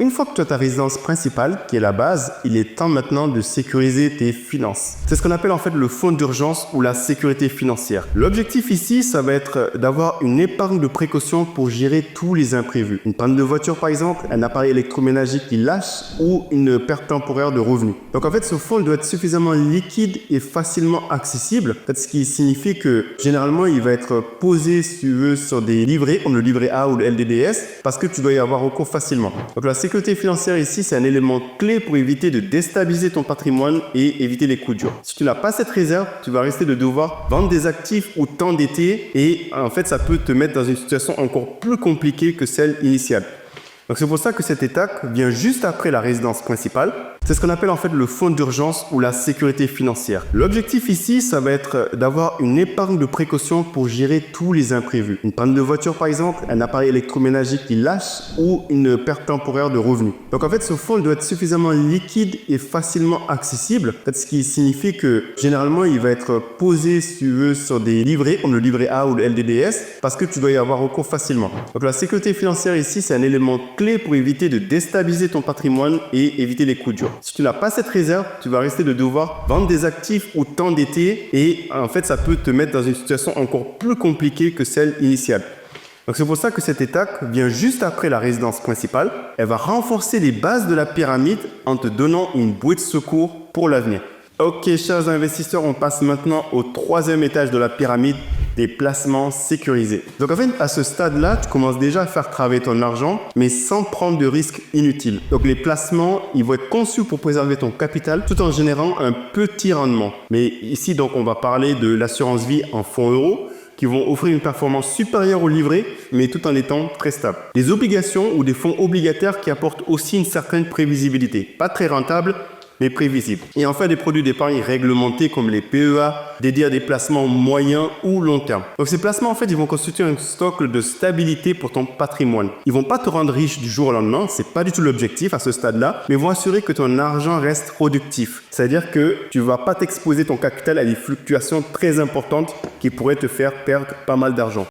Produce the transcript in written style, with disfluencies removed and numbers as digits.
Une fois que tu as ta résidence principale, qui est la base, il est temps maintenant de sécuriser tes finances. C'est ce qu'on appelle en fait le fonds d'urgence ou la sécurité financière. L'objectif ici, ça va être d'avoir une épargne de précaution pour gérer tous les imprévus. Une panne de voiture par exemple, un appareil électroménager qui lâche ou une perte temporaire de revenus. Donc en fait, ce fonds doit être suffisamment liquide et facilement accessible, ce qui signifie que généralement, il va être posé, si tu veux, sur des livrets comme le livret A ou le LDDS parce que tu dois y avoir recours facilement. Donc la sécurité financière ici, c'est un élément clé pour éviter de déstabiliser ton patrimoine et éviter les coups durs. Si tu n'as pas cette réserve, tu vas rester de devoir vendre des actifs ou t'endetter et en fait, ça peut te mettre dans une situation encore plus compliquée que celle initiale. Donc c'est pour ça que cette étape vient juste après la résidence principale. C'est ce qu'on appelle en fait le fonds d'urgence ou la sécurité financière. L'objectif ici, ça va être d'avoir une épargne de précaution pour gérer tous les imprévus. Une panne de voiture par exemple, un appareil électroménager qui lâche ou une perte temporaire de revenus. Donc en fait, ce fonds doit être suffisamment liquide et facilement accessible, ce qui signifie que généralement, il va être posé, si tu veux, sur des livrets comme le livret A ou le LDDS parce que tu dois y avoir recours facilement. Donc la sécurité financière ici, c'est un élément clé pour éviter de déstabiliser ton patrimoine et éviter les coups durs. Si tu n'as pas cette réserve, tu vas rester de devoir vendre des actifs ou t'endetter et en fait, ça peut te mettre dans une situation encore plus compliquée que celle initiale. Donc c'est pour ça que cette étape vient juste après la résidence principale. Elle va renforcer les bases de la pyramide en te donnant une bouée de secours pour l'avenir. Ok, chers investisseurs, on passe maintenant au troisième étage de la pyramide des placements sécurisés. Donc en fait, à ce stade-là, tu commences déjà à faire travailler ton argent, mais sans prendre de risques inutiles. Donc les placements, ils vont être conçus pour préserver ton capital tout en générant un petit rendement. Mais ici, donc, on va parler de l'assurance vie en fonds euros qui vont offrir une performance supérieure au livret, mais tout en étant très stable. Des obligations ou des fonds obligataires qui apportent aussi une certaine prévisibilité. Pas très rentable, mais prévisible. Et enfin, des produits d'épargne réglementés comme les PEA, dédiés à des placements moyens ou long terme. Donc ces placements, en fait, ils vont constituer un socle de stabilité pour ton patrimoine. Ils vont pas te rendre riche du jour au lendemain, c'est pas du tout l'objectif à ce stade-là, mais vont assurer que ton argent reste productif. C'est-à-dire que tu vas pas t'exposer ton capital à des fluctuations très importantes qui pourraient te faire perdre pas mal d'argent.